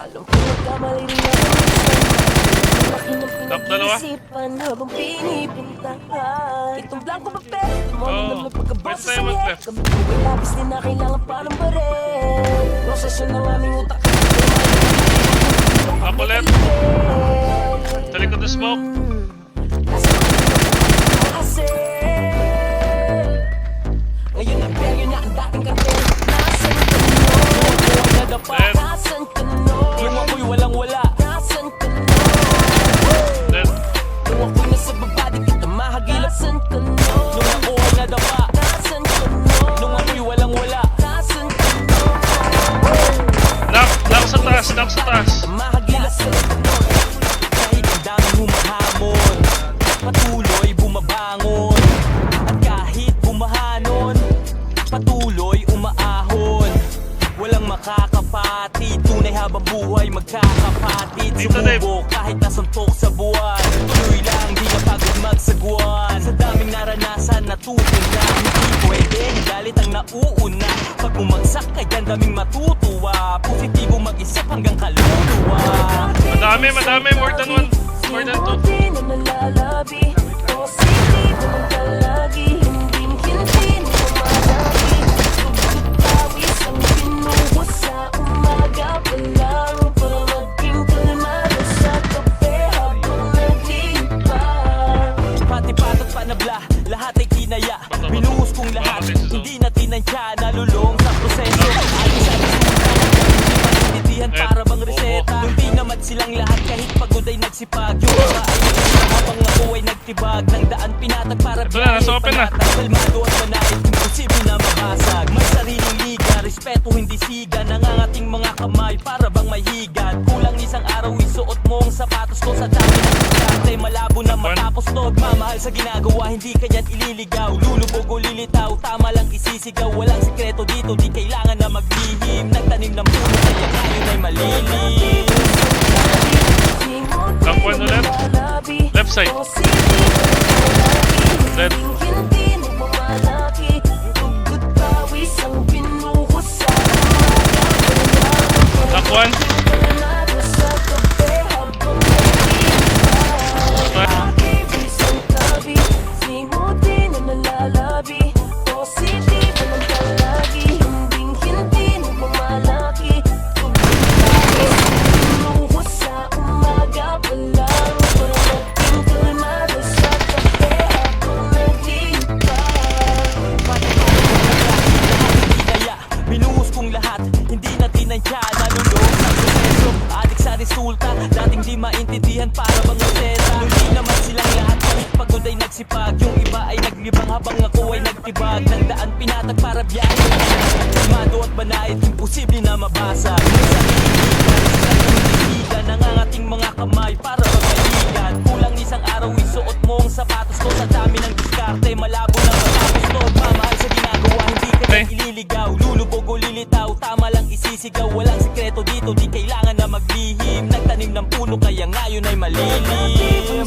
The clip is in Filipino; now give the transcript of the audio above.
Alam ko nagkamali rin ako minsan. Laki ng pinag-iisipan habang pinipintahan. Itong blanco papel, tumawin naman pagkabasa sa ngek. Gamit ko ay labis din na kailangan parang barel. Prosesyon ng aming utak. Apolet. Sa likod ng smoke. Ngayon ang peryo na ang dating kartel. Nasaan ka no? Nasaan ka no? Yung ako'y walang-wala. Nasaan ka no? Dead. Nung ako'y nasa baba, di kita mahagilap. Nasaan ka no? Nung ako ay nadapa. Nasaan ka no? Nung ako'y walang-wala. Nasaan ka no? Knock sa taas, knock sa taas. Mahagilap sa Kahit ang daming humahamon, patuloy bumabangon. At kahit bumahanon, patuloy umaahon. Walang makakapatid, tunay habang buhay magkakapatid. Dito, Dave. Sumubok kahit nasuntok sa buwan. Tuloy lang, di na pagod magsagwan. Sa daming naranasan, natuto na. Hindi pwede, galit ang nauuna. Pag bumagsak kay daming matutuwa. Positibo mag-isip hanggang kaluluwa. Madami, more than one. More than two. Di na nalalabi. Positibo ng palagi. Hindi na malagi. Pagkatawis ang pinuha sa umaga pa lang. Para maging kalmado sa kape habang naglipas. Pati patot panabla, lahat ay kinaya. Binuhos kong lahat, hindi na tinansya. Nalulong sa proseso. Alis sa resulta, hindi maintindihan para bang reseta. Nung di naman silang lahat kahit pagod ay nagsipag. Yung mga ay nagsipag habang ako ay nagtibag. Ng daan pinatag para Ito na, nasa open na. kalmado at manait, imposible na mabasag. May sariling liga, respeto hindi siga. Nangangating mga kamay para bang may higad. Kulang isang araw isuot mo ang sapatos ko. Sa dami ng diskarte, malabo na matapos to. Mamahal sa ginagawa, hindi kanyan ililigaw. Lulubog o lilitaw, tama lang isisigaw. Walang sikreto dito, di kailangan na maglihim. Nagtanim ng puno, kaya ngayon ay malilim. Knock one ulit. Left side. Dead. Hindi na mamalaki. Pagkatawis ang pinuha sa umaga. Knock one. Kalmado sa kape habang naglipas. Isang tabi, di mo din na nalalabi. Positibo ng palagi, hindi na mamalaki. Pagkatawis ang pinuha sa umaga pa lang. Para maging kalmado sa kape habang naglipas. Kaya binuhos kong lahat, hindi na tinansya. Nalulong sa proseso, adik sa resulta. Dating di maintindihan para bang reseta. Nung di naman silang lahat kahit pagod ay nagsipag. Yung iba ay naglibang habang ako ay nagtibag. Ng daan pinatag para biyahe. Kalmado at banait, imposible na mabasag. Sa nangangating mga kamay para magkaligan. Kulang isang araw isuot mo ang sapatos ko. Sa dami ng diskarte, malabo na matapos to. Mamahal sa ginagawa, hindi ka na ililigaw. Lulubog o lilitaw, tama lang isisigaw. Walang sikreto dito, di kailangan na maglihim. Nagtanim ng puno, kaya ngayon ay malilim.